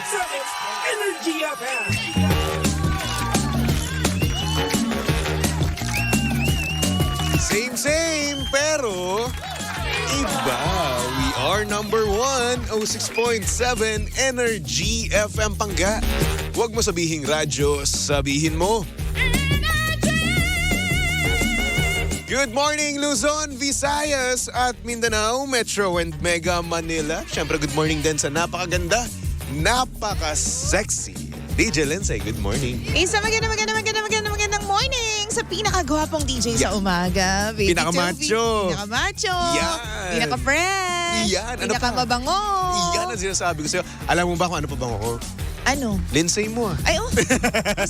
Energy FM. Same, pero iba. We are number 1, 06.7 Energy FM Pangga. Huwag mo sabihing radyo, sabihin mo. Good morning, Luzon, Visayas at Mindanao, Metro and Mega Manila. Siyempre, good morning din sa napakaganda, napaka-sexy DJ Lindsay. Good morning. Isang magandang morning sa pinakagwapong DJ sa umaga. Baby Pinakamacho. Pinakamacho. Yan. Pinaka-fresh. Yan. Ano pa? Pinakamabango. Iyan ang sinasabi ko sa'yo. Alam mo ba kung ano pa bango ko? Ano? Lindsay mo ah. Ay, oh.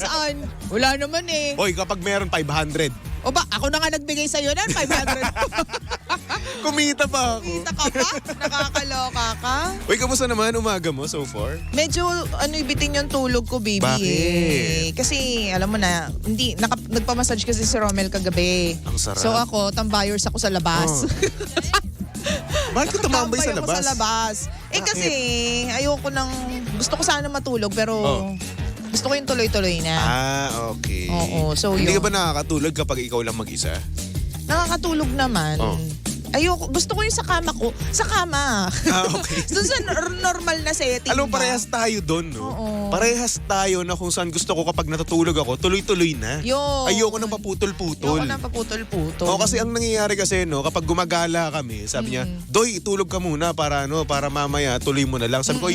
Saan? Wala naman eh. Oy, kapag meron 500, O ba, ako na nga nagbigay sa'yo ng 500. kumita pa ako. Kita ka pa? Nakakaloka ka? Uy, kamusta naman umaga mo so far? Medyo ibitin yung tulog ko, baby. Bakit? Eh. Kasi, alam mo na, nagpamassage kasi si Romel kagabi. Ang sarap. So ako, tambayers ako sa labas. Bakit ka tumambay sa Tambay ako labas? sa labas. Eh Bakit? kasi, ayoko nang, gusto ko sana matulog pero gusto ko yung tuloy-tuloy na. Ah, okay. Oo, so Hindi yun. ka ba nakakatulog kapag ikaw lang mag-isa? Nakakatulog naman. Oh. Ayoko, gusto ko yung sa kama ko. Sa kama. Ah, okay. Doon sa normal na setting Alam mo, ba? parehas tayo doon, no? Oo. Parehas tayo na kung saan gusto ko kapag natutulog ako, tuloy-tuloy na. Yun. Ayoko nang paputol-putol. Ayoko nang paputol-putol. Oo, kasi ang nangyayari kasi, no, kapag gumagala kami, sabi niya, Doy, itulog ka muna para mamaya tuloy mo na lang. Sabi ko,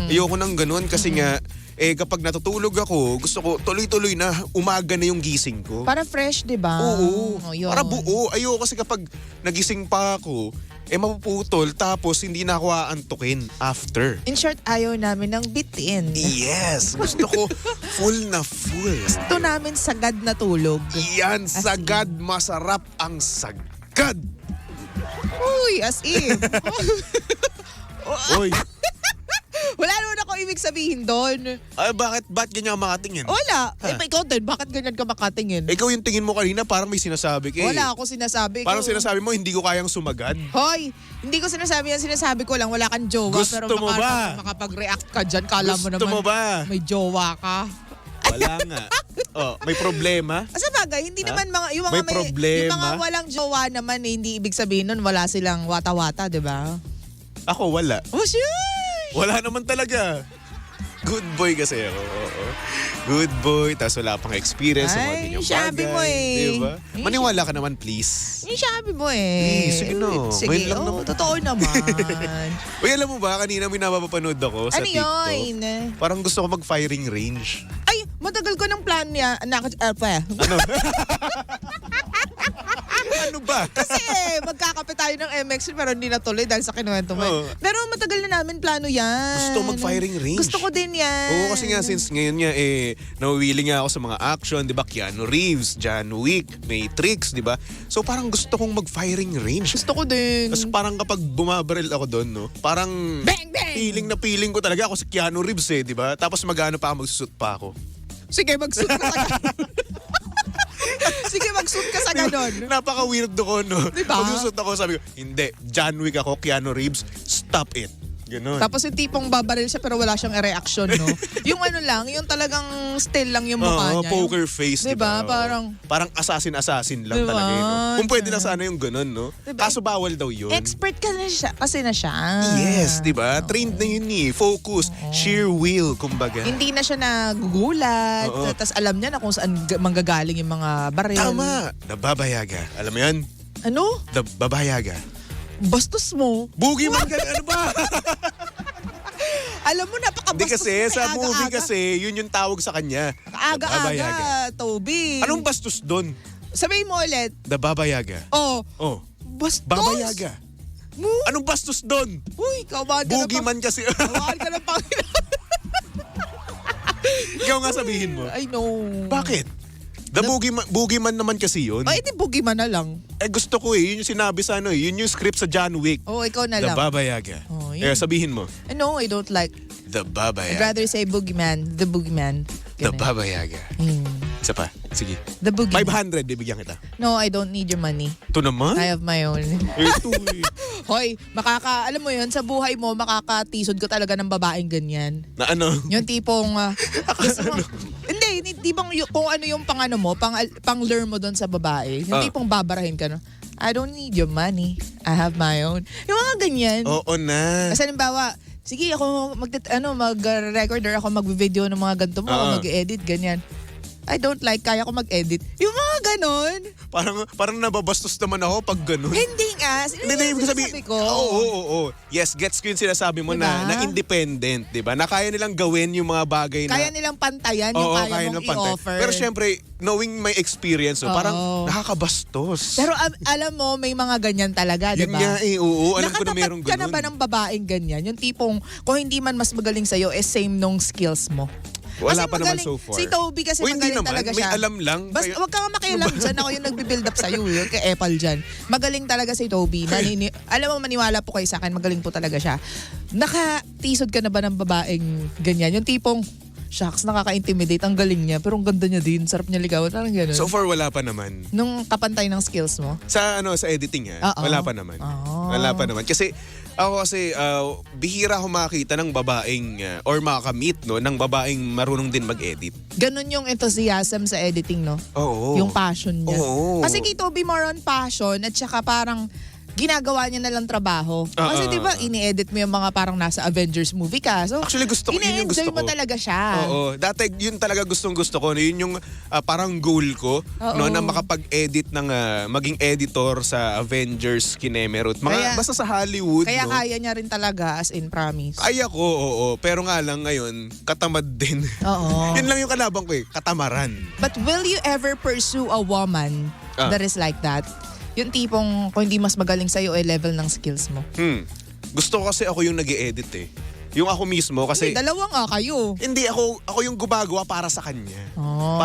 ayoko nang ganun kasi nga, kapag natutulog ako, gusto ko tuloy-tuloy na, umaga na yung gising ko. Para fresh, di ba? Oo. Oh, yun. Para buo. Ayoko kasi kapag nagising pa ako, mapuputol tapos hindi na ako aantukin after. In short, ayaw namin ng bitin. Yes! Gusto ko full na full. Gusto namin sagad na tulog. Yan, sagad. Masarap ang sagad. Uy, as if. Oy, Wala naman ako ibig sabihin doon. ay ba't ganyan ka makatingin? Wala. Ha? Ikaw din, bakit ganyan ka makatingin? Ikaw yung tingin mo kanina parang may sinasabi ka eh. Wala ako sinasabi. Parang Ikaw- sinasabi mo hindi ko kayang sumagad. Hoy, hindi ko sinasabi yan. Sinasabi ko lang, wala kang jowa. Gusto pero mo ba? makapag-react ka dyan. Kala mo Gusto naman mo ba? may jowa ka. Wala nga. May problema? Sa bagay, hindi Ha? naman yung mga May problema? yung mga walang jowa naman, hindi ibig sabihin nun, wala silang wata-wata, di ba? Ako wala. Oh, shit! Wala naman talaga. Good boy kasi ako. Oo. Good boy, tapos wala pang experience sa mga Ay, ganyang sabi bagay. mo eh. Diba? Ay, Maniwala ka naman, please. Yung sabi mo eh. Please, sige na. Sige, Ngayon lang naman. totoo naman. Uy, alam mo ba, kanina may napapanood ako sa Ano TikTok. yun? Parang gusto ko mag-firing range. Ay, matagal ko ng plan niya. Ano? Ano ba? Kasi magkakape tayo ng MX pero hindi natuloy dahil sa kinuwento mo. Oo. Pero matagal na namin plano yan. Gusto mag-firing range. Gusto ko din yan. Oo, kasi nga since ngayon nga nawiwili nga ako sa mga action, 'di ba? Keanu Reeves, John Wick, Matrix, 'di ba? So parang gusto kong mag-firing range. Gusto ko din. Tapos parang kapag bumabaril ako doon, no? Parang Bang, bang! feeling ko talaga ako si Keanu Reeves 'di ba? Tapos magano pa ako, magsusut pa ako. Sige, mag-suit ka sa Sige, mag-suit ka sa ganon. Napaka-weird ko, no? Diba? Magsusut ako, sabi ko, hindi, John Wick ako, Keanu Reeves, stop it. Ganon. Tapos yung tipong babaril siya pero wala siyang reaction, no? Yung ano lang, yung talagang still lang yung mukha Oo, niya. poker face, Diba? diba? Parang assassin lang Diba? talaga yun. No? Kung pwede lang sana yung ganon, no? Diba? Kaso bawal daw yun. expert ka na siya. Kasi na siya. Yes, di ba? Trained na yun eh. Focus, sheer will, kumbaga. Hindi na siya nagugulat. Oo. Tapos alam niya na kung saan manggagaling yung mga baril. Tama. Nababayaga. Alam mo yan? Ano? Nababayaga. Bastos mo. Boogeyman ka, ano ba? Alam mo, napakabastos Hindi kasi, mo. sa Aga-aga. movie kasi, yun yung tawag sa kanya. Aga-aga, Toby. Anong bastos doon? Sabihin mo ulit. Nababayaga. Oh, Oh, bastos. babayaga. Mo? Anong bastos doon? Uy, kawahan ka na Boogeyman kasi. Kawahan ka ng Panginoon. Ikaw nga sabihin mo. I know. Bakit? The boogeyman naman kasi yun. Ay, di boogeyman na lang. Gusto ko Yun yung sinabi sa yun yung script sa John Wick. Oh, ikaw na The lang. Babayaga. Oh, yun. Sabihin mo. No, I don't like. The I'd Babayaga. rather say boogeyman. The boogeyman. The Ganun. Babayaga. Hmm. Isa pa. Sige. The boogie. 500, bibigyan kita. No, I don't need your money. Ito naman? I have my own. Ito eh. Hoy, alam mo yun, sa buhay mo, makakatisod ka talaga ng babaeng ganyan. Na ano? Yung tipong, gusto mo, hindi bang kung ano yung pang lure mo doon sa babae. Yung tipong babarahin ka, no? I don't need your money. I have my own. Yung mga ganyan. Oo na. Kasi halimbawa, sige ako mag-recorder ako, mag-video ng mga ganito mo, mag-edit, ganyan. I don't like, kaya ko mag-edit. Yung mga ganon. Parang nababastos naman ako pag ganun. Hindi nga. Hindi, ibig sabihin ko. Oo. Yes, gets ko yung sinasabi mo Diba? na independent, di ba? Na kaya nilang gawin yung mga bagay na... Kaya nilang pantayan yung kaya mong i-offer. Pero syempre, knowing my experience, parang nakakabastos. Pero alam mo, may mga ganyan talaga, di Yun ba? nga oo. Alam ko na merong Nakatapat ka na ganun. ba ng babaeng ganyan? Yung tipong, kung hindi man mas magaling sa'yo, same nung skills mo. Wala Kasi pa naman magaling, so far. Si Toby kasi hindi magaling naman, talaga siya. may alam lang. Basta wag ka nga makialam dyan. Ako yung nagbi-build up sa'yo. Yung kay Epal dyan. Magaling talaga si Toby. Alam mo, maniwala po kayo sa akin. Magaling po talaga siya. Nakatisod ka na ba ng babaeng ganyan? Yung tipong, shucks, nakaka-intimidate. Ang galing niya. Pero ang ganda niya din. Sarap niya ligawan. Parang gano'n. So far, wala pa naman. Nung kapantay ng skills mo? Sa editing wala pa naman. Wala pa naman. Kasi ako bihira ako makakita ng babaeng or makakamit ng babaeng marunong din mag-edit. Ganun yung enthusiasm sa editing, no? Oo. Yung passion niya. Oo. Kasi kay Toby more on passion at saka parang ginagawa niya na lang trabaho. Kasi di ba ini-edit mo yung mga parang nasa Avengers movie ka. So, actually yun yung gusto ko. mo talaga siya. Oo. Dati yun talaga gustong ko. Yun yung parang goal ko na makapag-edit ng maging editor sa Avengers Kinemerut. Basta sa Hollywood. Kaya kaya niya rin talaga as in promise. Kaya ko, oo. Pero nga lang ngayon, katamad din. Oo. Yun lang yung kalabang ko katamaran. But will you ever pursue a woman that is like that? Yung tipong kung hindi mas magaling sa'yo level ng skills mo. Gusto ko kasi ako yung nag-e-edit Yung ako mismo kasi... Hindi, dalawa nga kayo. Hindi, ako yung gumagawa para sa kanya. Oh.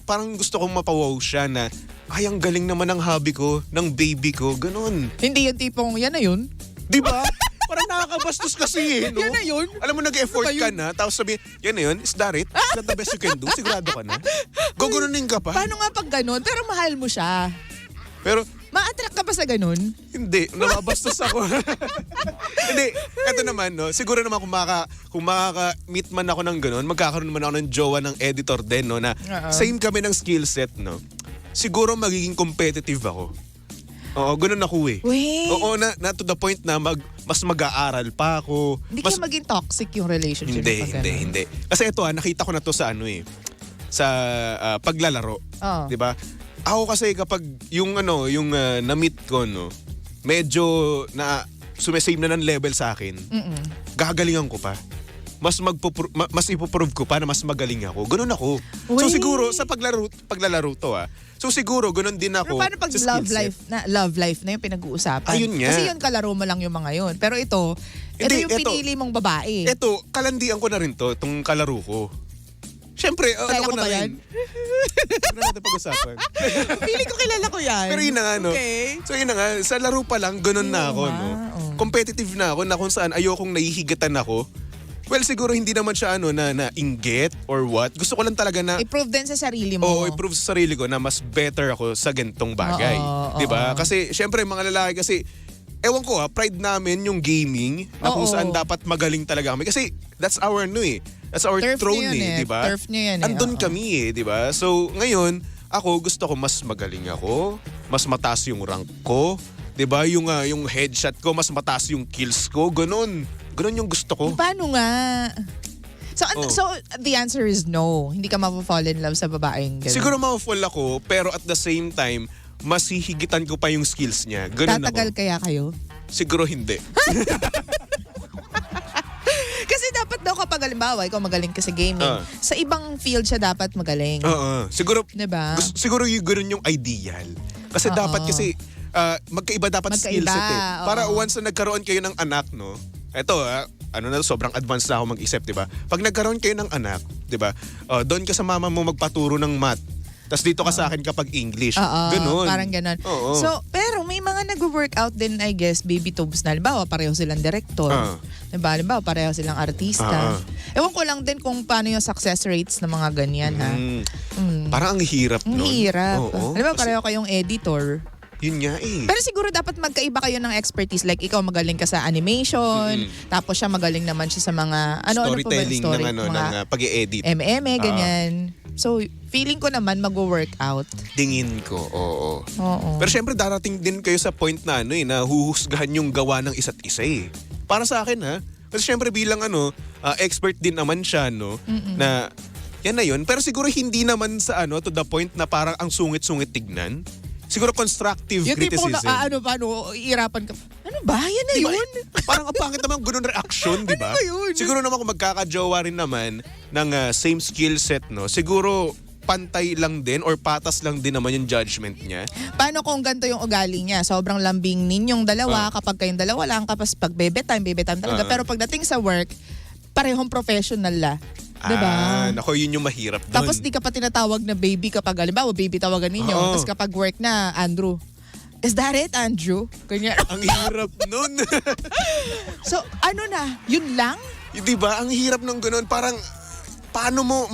Parang gusto kong mapawaw siya na, ay, ang galing naman ng hobby ko, ng baby ko, ganun. Hindi yung tipong, yan na yun. Di ba? Parang nakakabastos kasi no? Yan na yun. Alam mo, nag-effort Ano ba ka yun? na, tapos sabi, yan na yun, is that it? Is that the best you can do? Sigurado ka na? Gugununin ka pa? Paano nga pag ganun? Pero mahal mo siya. Pero, Ma-attract ka ba sa ganun? hindi, nababastos ako. Hindi, eto naman, no, siguro naman kung makaka-meet man ako ng ganun, magkakaroon naman ako ng jowa ng editor din, no, na same kami ng skill set, no. Siguro magiging competitive ako. Oo, ganun ako Wait. Oo, na to the point na mas mag-aaral pa ako. Hindi kayo maging toxic yung relationship. Hindi. Kasi ito nakita ko na to sa sa paglalaro. Oh. 'Di ba? Ako kasi kapag yung na-meet ko, no, medyo na sumisame na ng level sa akin. Gagalingan ko pa. Mas ipoprove ko pa na mas magaling ako. Ganun ako. So Wait. siguro sa paglalaro to So siguro ganun din ako. Pero paano pag sa love skill set. life na yung pinag-uusapan? Ayun nga. Kasi yun kalaro mo lang yung mga yun. Pero ito yung pinili mong babae. Ito, kalandian ko na rin to, itong kalaro ko. Siyempre, Kilala ko ko na ba rin. Huwag na natin pag-usapan. Feeling ko kilala ko yan. Pero yun na nga, no? Okay. So yun na nga, sa laro pa lang, ganun na ako, no? Competitive na ako, na kung saan ayokong nahihigatan ako. Well, siguro hindi naman siya na inggit or what. Gusto ko lang talaga na I-prove din sa sarili mo. i-prove sa sarili ko na mas better ako sa gantong bagay. Oo, 'Di ba? Kasi syempre mga lalaki kasi ewan ko pride namin yung gaming na kung saan dapat magaling talaga kami. Kasi that's our that's our Turf throne niyo yun 'di ba? Turf niyo yan Andun kami 'di ba? So ngayon, ako gusto ko mas magaling ako, mas mataas yung rank ko, 'di ba? Yung headshot ko mas mataas yung kills ko, ganun. Ganun yung gusto ko. Paano nga? So the answer is no. Hindi ka mapafall in love sa babaeng ganun. Siguro ma-fall ako, pero at the same time, mas hihigitan ko pa yung skills niya. Ganun Tatagal ako. kaya kayo? Siguro hindi. Kasi dapat daw kapag halimbawa, ikaw magaling ka sa gaming, sa ibang field siya dapat magaling. Oo. Siguro, Diba? siguro yung ganun yung ideal. Kasi dapat magkaiba dapat skill set Para once na nagkaroon kayo ng anak, no? Eto sobrang advanced na ako mag-isip, 'di ba? Pag nagkaroon kayo ng anak, 'di ba? Doon ka sa mama mo magpaturo ng math. Tas dito ka sa akin kapag English. Oo, Ganon. parang ganon. Oo. So, pero may mga nag-workout din, I guess, baby tubes na. Halimbawa, pareho silang director. Diba? Halimbawa, pareho silang artista. Ewan ko lang din kung paano yung success rates ng mga ganyan, ha? Parang ang hirap Ang nun. hirap. Oo. Halimbawa, pareho kayong editor. Yun nga eh. Pero siguro dapat magkaiba kayo ng expertise. Like, ikaw magaling ka sa animation, tapos siya magaling naman siya sa mga, Storytelling story, ng, mga ng pag-e-edit. ganyan. So, feeling ko naman mag-workout. Tingin ko, oo. Oo. Pero syempre darating din kayo sa point na na huhusgahan yung gawa ng isa't isa eh. Para sa akin ha. Kasi syempre bilang expert din naman siya na yan na yun. Pero siguro hindi naman sa to the point na parang ang sungit-sungit tignan. Siguro constructive Yung tipong criticism. paano, iirapan ka. Ano ba? Yan na Diba? yun. Parang ang pangit naman ganun reaction, di ba? Ano ba yun? Siguro naman kung magkakajowa rin naman ng same skill set, no? Siguro pantay lang din or patas lang din naman yung judgment niya. Paano kung ganito yung ugali niya? Sobrang lambing ninyong dalawa. Kapag kayong dalawa lang, kapag baby time talaga. Pero pagdating sa work, parehong professional la. Diba? Nako, yun yung mahirap doon. Tapos di ka pa tinatawag na baby kapag, halimbawa, baby tawagan ninyo. Oo. Tapos kapag work na, Andrew. Is that it, Andrew? Ganyan. Ang hirap nun. So, ano na? Yun lang? Di ba? Ang hirap ng ganun. Parang, paano mo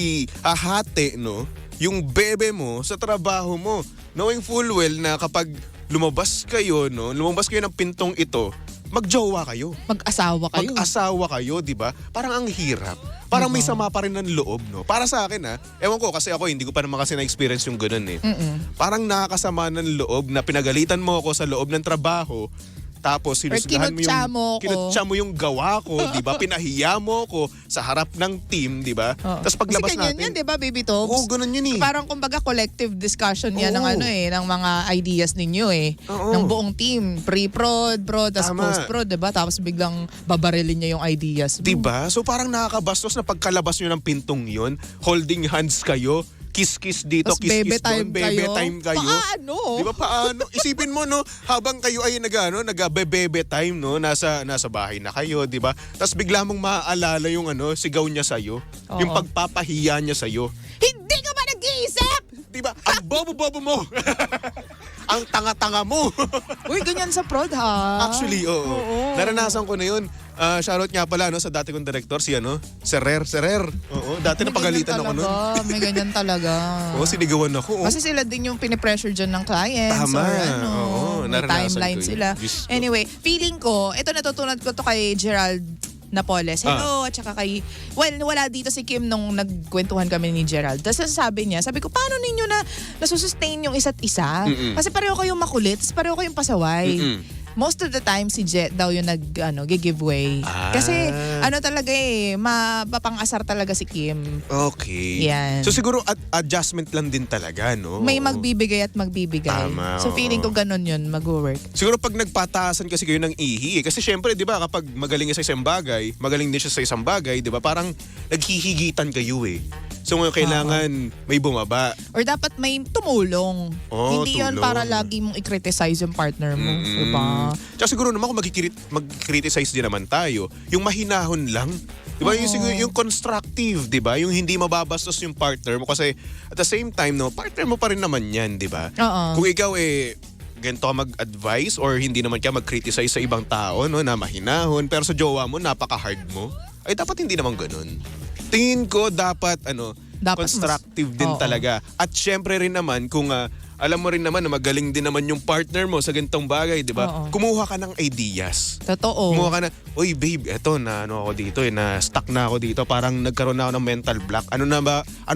maihahati, no? Yung bebe mo sa trabaho mo. Knowing full well na kapag lumabas kayo, no? Lumabas kayo ng pintong ito, magjowa kayo. Mag-asawa kayo. Mag-asawa kayo, di ba? Parang ang hirap. Parang may sama pa rin ng loob, no? Para sa akin, ewan ko, kasi ako, hindi ko pa naman kasi na-experience yung ganun eh. Parang nakakasama ng loob na pinagalitan mo ako sa loob ng trabaho, tapos sinusgahan kinutsa mo yung gawa ko, di ba? Pinahiya mo ko sa harap ng team, di ba? Tapos paglabas kasi ganyan natin. yan, di ba, baby talks? Oo, ganun yun eh. Parang kumbaga collective discussion yan ng ng mga ideas ninyo eh. Oo. Ng buong team. Pre-prod, prod, tapos Tama. post-prod, di ba? Tapos biglang babarilin niya yung ideas mo. Diba? So parang nakakabastos na pagkalabas nyo ng pintong yon, holding hands kayo, kiss-kiss dito, Tapos bebe kiss-kiss time doon, bebe kayo. time kayo. Paano? Di ba paano? Isipin mo, no, habang kayo ay nag-bebe time, no, nasa bahay na kayo, di ba? Tapos bigla mong maaalala yung sigaw niya sa'yo, yung pagpapahiya niya sa'yo. Hindi ka ba nag-iisip? Di ba? Ang bobo-bobo mo. Ang tanga-tanga mo. Uy, ganyan sa prod ha? Actually, oo. Naranasan ko na yun. Shoutout nga pala sa dati kong director, si Serer. Oo, dati napagalitan ako nun. May ganyan talaga. Oo, sinigawan ako. Kasi sila din yung pinipressure dyan ng clients. Tama. Or Oo, may naranasan timeline ko yun. sila. Diyos ko. Anyway, feeling ko, ito natutunan ko to kay Gerald Napoles. Hello, at saka kay, wala dito si Kim nung nagkwentuhan kami ni Gerald. Tapos sabi niya, sabi ko, paano ninyo na nasusustain yung isa't isa? Kasi pareho kayong makulit, pareho kayong pasaway. Most of the time, si Jet daw yung nag-giveaway. Kasi talaga mapapang-asar talaga si Kim. Okay. Yan. So siguro adjustment lang din talaga, no? May Oo. magbibigay at magbibigay. Tama, So oo. feeling ko ganun yun, mag-work. Siguro pag nagpataasan kasi kayo ng ihi, kasi syempre, di ba, kapag magaling siya sa isang bagay, magaling din siya sa isang bagay, di ba, parang naghihigitan kayo eh. So ngayon kailangan may bumaba. Or dapat may tumulong. Oo, Hindi yun tulong. para lagi mong i-criticize yung partner mo. Diba? Tsaka siguro naman kung mag-criticize din naman tayo, yung mahinahon lang. Di ba? Yung, siguro, yung constructive, di ba? Yung hindi mababastos yung partner mo. Kasi at the same time, no, partner mo pa rin naman yan, di ba? Oo. Kung ikaw ganito ka mag-advise or hindi naman ka mag-criticize sa ibang tao, no, na mahinahon, pero sa jowa mo, napaka-hard mo, ay dapat hindi naman ganun. Tingin ko dapat, Dapat constructive din oo. talaga. At syempre rin naman, kung alam mo rin naman na magaling din naman yung partner mo sa ganitong bagay, di ba? Oo. Kumuha ka ng ideas. Totoo. Kumuha ka na, uy babe, eto na ako dito na stuck na ako dito, parang nagkaroon na ako ng mental block. Ano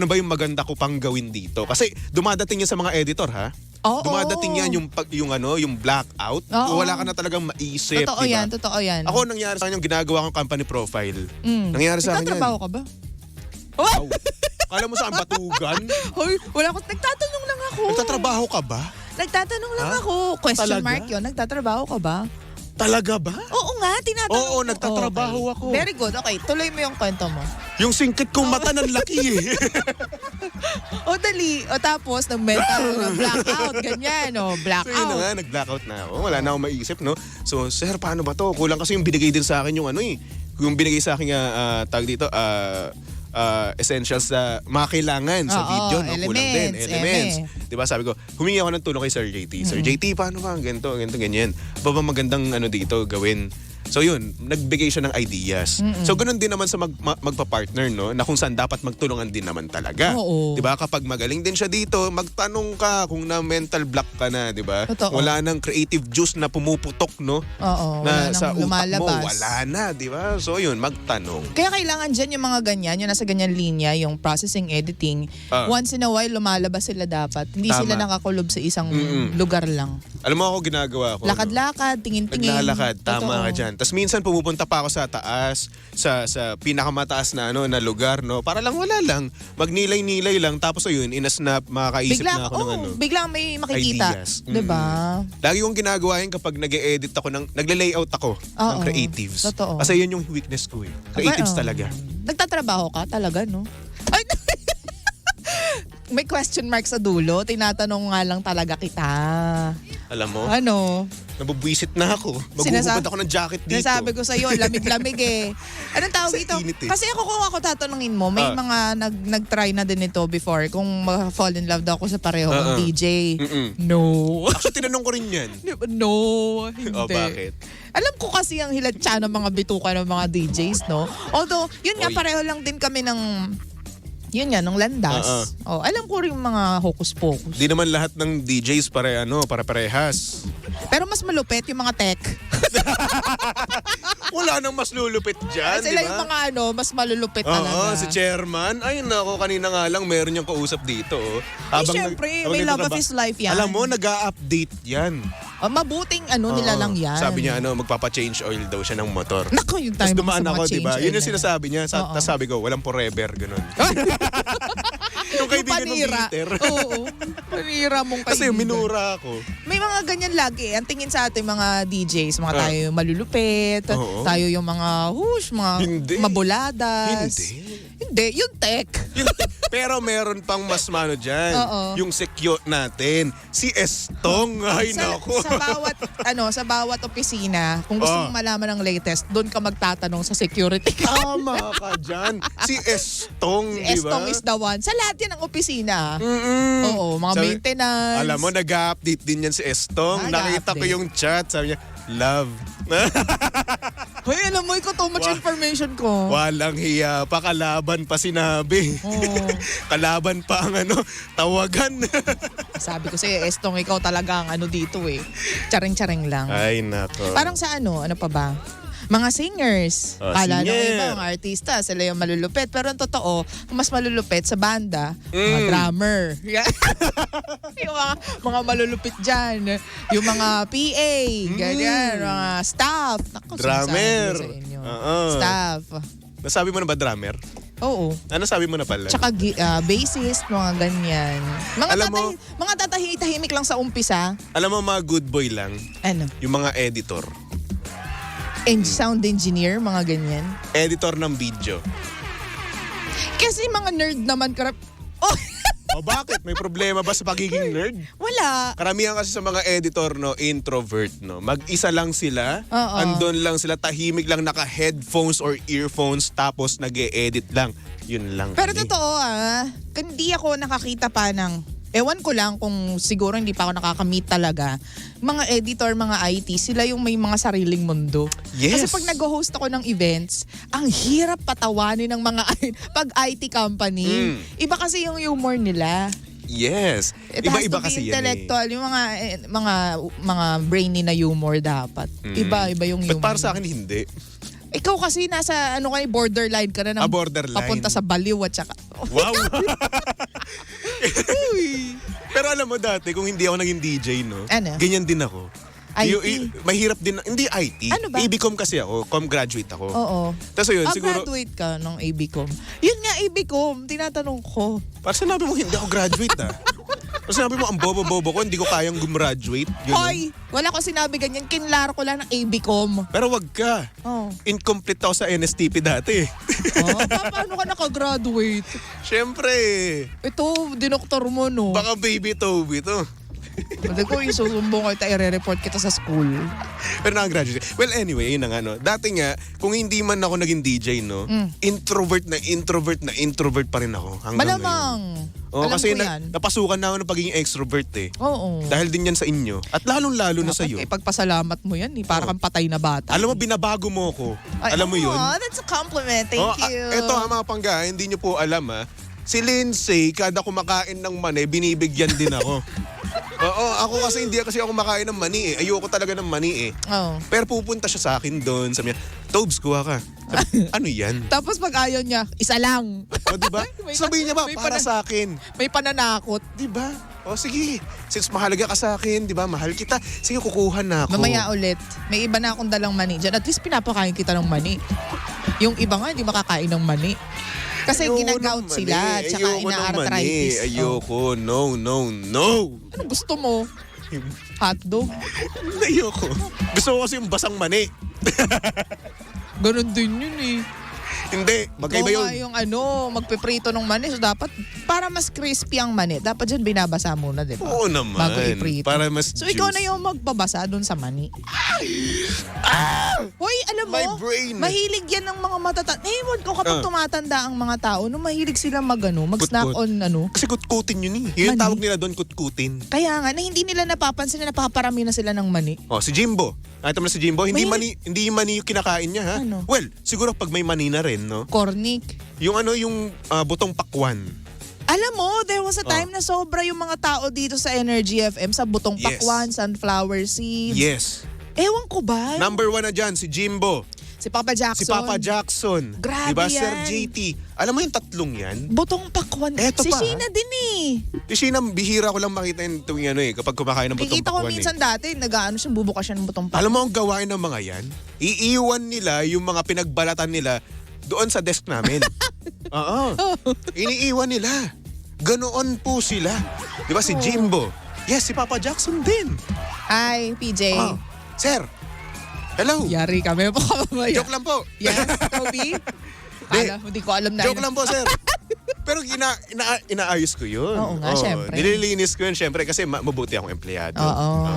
ba yung maganda ko pang gawin dito? Kasi dumadating yan sa mga editor, ha? Oo. Dumadating yan yung blackout. Oo. Wala ka na talagang maisip, Totoo di ba? yan, totoo yan. Ako nangyari sa akin yung ginagawa kong company profile. Nangyari sa akin yan. Nagtatrabaho ka ba? Wow. Kala mo saan batugan? Hoy, wala ko. Nagtatanong lang ako. Nagtatrabaho ka ba? Nagtatanong lang Ha? ako. Question Talaga? mark yun. Nagtatrabaho ka ba? Talaga ba? Oo nga, tinatanong Oo, ko. nagtatrabaho Okay. ako. Very good. Okay, tuloy mo yung kwento mo. Yung singkit kong mata ng laki eh. O dali. O tapos, nag-mental, blackout, ganyan. O, So yun na blackout. nga, nag-blackout na ako. Wala na akong maisip, no? So, sir, paano ba to? Kulang kasi yung binigay din sa akin yung yung binigay sa akin tag dito, essentials sa mga kailangan sa Oo, video, no? Kulang din. elements, Elements. Diba sabi ko, humingi ako ng tulong kay Sir JT. Sir JT, paano ba? Ganito, ganyan. Ba magandang dito gawin? So yun, nagbigay siya ng ideas. So ganun din naman sa magpa-partner, no? Na kung saan dapat magtulungan din naman talaga. Oo. 'Di ba? Kapag magaling din siya dito, magtanong ka kung na mental block ka na, 'di ba? Totoo. Wala nang creative juice na pumuputok, no? Oo, Na wala sa nang utak mo, lumalabas. wala na, 'di ba? So yun, magtanong. Kaya kailangan dyan yung mga ganyan, yung nasa ganyan linya, yung processing, editing. Once in a while, lumalabas sila dapat. Hindi Tama. sila nakakulob sa isang lugar lang. Alam mo ako ginagawa ko. Lakad-lakad, tingin-tingin. Naglalakad, tama Totoo. ka dyan. Tapos minsan pumupunta pa ako sa taas, sa pinakamataas na na lugar, no? Para lang wala lang, magnilay-nilay lang, tapos ayun, inasnap, makakaisip na ako ng biglang may makikita. ideas. 'Di ba? Lagi kong ginagawa yun kapag nag-e-edit ako nagle-layout ako ng Oo, creatives. totoo. Kasi yun yung weakness ko eh. Creatives talaga. Nagtatrabaho ka talaga, no? Ay, may question mark sa dulo. Tinatanong nga lang talaga kita. Alam mo, Ano? nabubwisit na ako. Maghuhubad ako ng jacket dito. Nasabi ko sa'yo, lamig-lamig eh. Anong tawag Sa ito? init eh. Kasi kung ako tatanungin mo, may mga nag-try na din ito before. Kung ma-fall in love daw ako sa pareho ng DJ. No. Actually, tinanong ko rin yan. No, hindi. O, bakit? Alam ko kasi ang hilatsa ng mga bituka ng mga DJs, no? Although, yun nga, Oy. pareho lang din kami ng yun nga, nung landas. Oh, alam ko rin mga hocus-pocus. Di naman lahat ng DJs parehas. Pero mas malupit yung mga tech. Wala nang mas lulupit dyan, di Sila ba? yung mga mas malulupit Oo, talaga. si Chairman. Ay nako, kanina nga lang meron niyang kausap dito. Oh. Syempre, may love of his life yan. Alam mo, nag-a-update yan. Mabuting nila Oo. lang yan. Sabi niya, magpapa-change oil daw siya ng motor. Naku, yung Tapos time dumaan sa mga ako, di ba? change Yun oil yung na sinasabi niya. Oo. Tapos sabi ko, walang forever, ganun. Yung kaibigan mong panira. bitter. Oo. Panira mong kaibigan. Kasi minura ako. May mga ganyan lagi. Ang tingin sa ating mga DJs, mga tayo yung malulupit, Oo. tayo yung mga mga Hindi. mabuladas. Hindi, yung tech. Pero meron pang mas mano dyan. Oo. Yung secure natin. Si Estong. Ay, nako. sa bawat opisina, kung gusto mong malaman ng latest, doon ka magtatanong sa security. Tama ka dyan. Si Estong, di ba? Estong is the one. Sa lahat yan ng opisina. Mm-mm. Oo, mga Sabi- maintenance. Alam mo, nag-update din yan si Estong. Nakita ko Nag-update. yung chat. Sabi niya, love. Hoy, alam mo, ikaw too much information ko. Walang hiya pa. Kalaban pa sinabi. Oo. Kalaban pa ang tawagan. Sabi ko sa'yo, Estong, ikaw talaga ang dito eh. Charing-charing lang. Ay, nako. Parang sa ano pa ba? Mga singers. Kala nung singer. iba, mga artista, sila yung malulupit. Pero ang totoo, ang mas malulupit sa banda, mga drummer. Yung mga malulupit dyan. Yung mga PA, ganyan, mga staff. Naku, Drummer. sinasabi ko sa inyo. Oo. Staff. Nasabi mo na ba drummer? Oo. Ano sabi mo na pala? Tsaka bassist, mga ganyan. Alam mo- Mga tatahimik lang sa umpisa. Alam mo, mga good boy lang, Ano? yung mga editor. Sound engineer, mga ganyan. Editor ng video. Kasi mga nerd naman Oh, O bakit? May problema ba sa pagiging nerd? wala. Karamihan kasi sa mga editor, introvert, Mag-isa lang sila, Oo. andun lang sila, tahimik lang, naka-headphones or earphones, tapos nag-e-edit lang. Yun lang. Pero kami. totoo hindi ako nakakita pa ng, ewan ko lang kung siguro hindi pa ako nakakamit talaga. Mga editor, mga IT, sila yung may mga sariling mundo. Yes. Kasi pag nag-host ako ng events, ang hirap patawanin ng mga pag IT company. Iba kasi yung humor nila. Yes. It has Iba-iba to be kasi yan intellectual. Yung mga brainy na humor dapat. Iba yung But humor. para sa akin, hindi. Ikaw kasi nasa borderline ka na ng Borderline. papunta sa baliw at saka Wow! Pero alam mo dati, kung hindi ako naging DJ, Ano? ganyan din ako. IT? Mahirap din, hindi IT. Ano ba? ABCom kasi ako, graduate ako. Oo. Tapos yun, siguro, Graduate ka ng ABCom. Yun nga, ABCom, tinatanong ko. para sinabi mo hindi ako graduate Para sinabi mo ang bobo-bobo ko, hindi ko kayang gumraduate. Yun, Hoy, wala ko sinabi ganyan. Kinlaro ko lang ng ABCom. Pero wag ka. Oh. Incomplete ako sa NSTP dati. Paano ka nakagraduate? Siyempre, Ito, dinoktor mo, no? baka baby Toby to. Sabi ko, isusumbong ko, i-re-report kita sa school. Pero nakagraduate. Well, anyway, yun na nga, no. Dati nga, kung hindi man ako naging DJ, no, introvert pa rin ako hanggang Malamang. ngayon. Alam Kasi ko yan. napasukan na ako ng pagiging extrovert eh. Oo. Dahil din yan sa inyo. At lalong-lalo na sa'yo. Pagpasalamat mo yan, para kang patay na bata. Alam mo, binabago mo ako. Ay, Alam mo yun? That's a compliment. Thank you. Ito mga pangga, hindi nyo po alam ha. Si Lindsay, kada kumakain ng mani, binibigyan din ako. Oo, ako kasi ako makain ng mani eh. Ayoko talaga ng mani eh. Oo. Pero pupunta siya sa akin doon. Sabi niya, Tobes, kuha ka. Sabi, ano yan? Tapos pag ayaw niya, isa lang. O, diba? Sabihin niya ba, may para sa akin. May pananakot. Diba? O sige, since mahalaga ka sa akin, diba? Mahal kita. Sige, kukuha na ako. Mamaya ulit, may iba na akong dalang mani dyan. At least pinapakain kita ng mani. Yung iba nga, hindi makakain ng mani. Kasi Ayoko ginagout ng sila, mani. tsaka Ayoko ng ina-arthritis. mani. Ayoko, no. Ano gusto mo? Hotdog? Ayoko. Gusto ko kasi yung basang mani. Ganon din yun eh. Hindi, magkaiba Oo nga yun. yung magpiprito ng mani. So dapat, para mas crispy ang mani, dapat dyan binabasa muna, di ba? Oo naman. Bago iprito. Para mas So ikaw na juicy. yung magbabasa dun sa mani. Hoy, alam mo, My brain. mahilig yan ng mga matatanda. Ewan ko kapag tumatanda ang mga tao, mahilig sila mag-snack Kut-kut. on Kasi kutkutin yun eh. Yung Mani? tawag nila doon, kutkutin. Kaya nga, na hindi nila napapansin na napaparami na sila ng mani. Oh, si Jimbo. Nakita mo na si Jimbo? Hindi mani, Mahilig- hindi yung mani yung kinakain niya ha. Ano? Well, siguro pag may mani na rin, no? Cornic. Yung butong pakwan. Alam mo, there was a time na sobra yung mga tao dito sa Energy FM sa butong Yes. pakwan, sunflower seeds. Yes. Ewan ko ba? Number 1 na dyan, si Jimbo. Si Papa Jackson. Si Papa Jackson. Grabe diba, yan. Sir JT. Alam mo yung tatlong yan? Butong pakwan. Eto si pa, Sheena din eh. Si Sheena, bihira ko lang makita yung tuwing kapag kumakain ng butong Kikita ko pakwan minsan dati, siya, bubukas siya ng butong pakwan. Alam mo ang gawain ng mga yan? Iiwan nila yung mga pinagbalatan nila doon sa desk namin. Oo. Iniiwan nila. Ganoon po sila. Di ba si Jimbo? Yes, si Papa Jackson din. Hi, PJ. Oh. Sir. Hello. Yari kami po kamamaya. Joke lang po. Yes, Toby? Hindi ko alam na. Joke lang po, sir. Pero inaayos ko yun. Oo nga, syempre. Nililinis ko yun, syempre, kasi mabuti akong empleyado. Oo.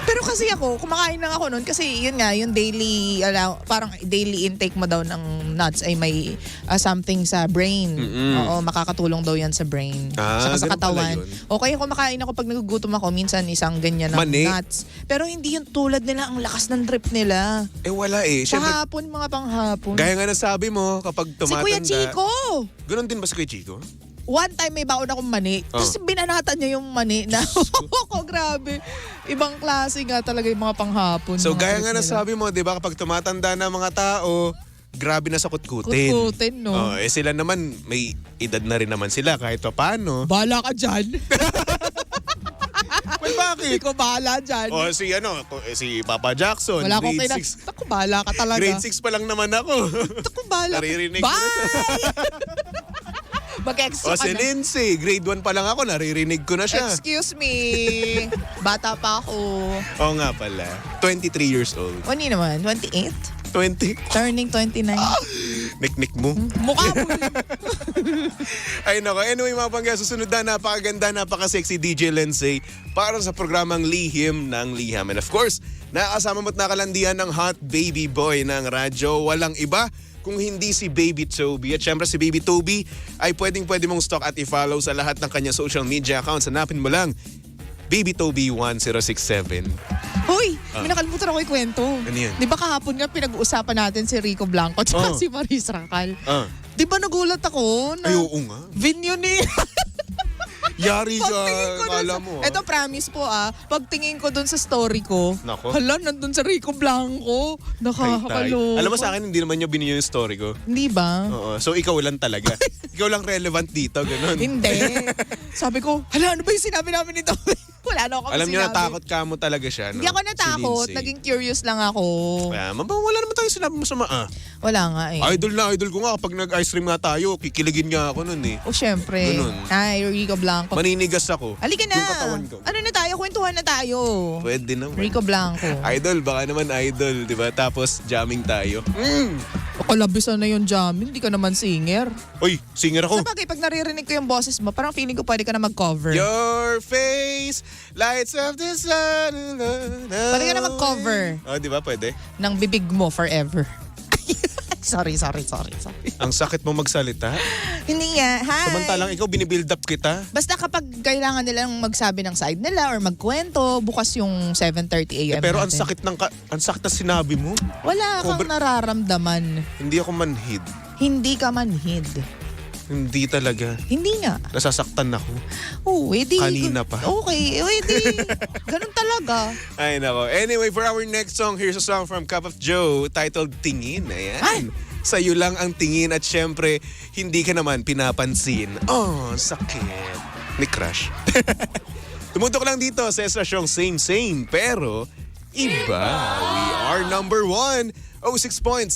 Pero kasi ako, kumakain lang ako noon kasi yun nga, yung daily, parang daily intake mo daw ng nuts ay may something sa brain. Oo, makakatulong daw yan sa brain. Saka sa ganun pala katawan. yun. O kaya kumakain ako pag nagugutom ako, minsan isang ganyan ng Mani. nuts. Pero hindi yung tulad nila, ang lakas ng drip nila. Wala eh. Sa Syempre, hapon, mga panghapon. gaya nga nasabi mo, kapag Si tumatanda. Kuya Chico! Ganon din ba si Kuya Chico? One time may baon akong mani. Tapos binanatan niya yung mani na, grabe. Ibang klase nga talaga yung mga panghapon. So mga gaya trip nga nila. nasabi mo, 'di ba, kapag tumatanda na mga tao, grabe na sa kutkutin. Kutkutin, no? Sila naman may edad na rin naman sila kahit pa paano. Bahala ka dyan. Well, Hindi bakit? ko bahala dyan. Si Papa Jackson, Wala akong grade kailangan. 6. Ako, bahala ka talaga. Grade 6 pa lang naman ako. Ako, bahala ka. Naririnig ko na siya. Bye! Mag-extra Si ka na. Lindsay, grade 1 pa lang ako, naririnig ko na siya. Excuse me. Bata pa ako. Oo nga pala. 23 years old. Hindi naman, 28? 20? Turning 29. Nik-nik mo. Mukha mo yun. Ay nako, anyway mga pangga, susunod na napakaganda, napaka-sexy DJ Lindsay para sa programang Lihim ng Liham. And of course, nakakasama mo't nakalandian ng hot baby boy ng radyo. Walang iba kung hindi si Baby Toby. At syempre si Baby Toby ay pwede mong stalk at i-follow sa lahat ng kanyang social media accounts. Hanapin mo lang Baby Toby 1067. Hoy, may nakalimutan ako ikwento. Ano yan? Di ba kahapon nga pinag-uusapan natin si Rico Blanco at si Maris Racal? Di ba nagulat ako na Ay, oo nga. Vin yun eh. Yari ka, Pagtingin ko dun kala sa- mo. Eto promise po pagtingin ko dun sa story ko, Nako. hala, nandun sa Rico Blanco. Nakakaloka. Alam mo sa akin, hindi naman niya binigyan yung story ko. Hindi ba? Oo. So ikaw lang talaga. Ikaw lang relevant dito, ganun. Hindi. Sabi ko, hala, ano ba yung sinabi namin nito? Wala na ako Alam niyo, sinabi. natakot ka mo talaga siya, no? Hindi ako natakot. Si Lindsay. Naging curious lang ako. Kaya, wala naman tayo sinabi masama. Wala nga eh. Idol na idol ko nga. Kapag nag-ice cream nga tayo, kikiligin nga ako nun eh. O syempre. Ganun. Ay, Rico Blanco. Maninigas ako. Halika na. Yung katawan ko. Ano na tayo? Kwentuhan na tayo. Pwede naman. Rico Blanco. Idol, baka naman idol, di ba? Tapos jamming tayo. Ako labisan na yung jamming. Hindi ka naman singer. Uy, singer ako. Sa bagay, pag naririnig ko yung boses mo, parang feeling ko pwede ka na mag-cover. Your face Days, Lights of the Sun. Pwede ka na mag-cover Oh, di ba? Pwede. ng bibig mo forever. sorry. Ang sakit mo magsalita. Hindi nga. Hi. Samantalang ikaw, binibuild up kita. Basta kapag kailangan nilang magsabi ng side nila or magkwento, bukas yung 7:30 a.m. Pero ang natin. sakit na sinabi mo. Wala kang Cobra- nararamdaman. Hindi ako manhid. Hindi ka manhid. Hindi talaga. Hindi nga. Nasasaktan ako. Oo, edi. Kanina pa. Okay, edi. Ganun talaga. Ay, nako. Anyway, for our next song, here's a song from Cup of Joe titled Tingin. Ayan. Ay! Sa'yo lang ang tingin at syempre, hindi ka naman pinapansin. Oh, sakit. Ni Crush. Tumutok lang dito sa estasyong same, pero iba. We are number 1, 06.7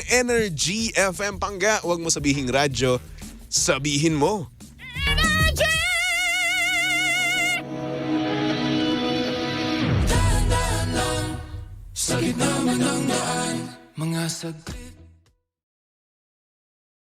Energy FM Pangga. Huwag mo sabihing radyo, sabihin mo. Sa gitna man ng daan, mga saglit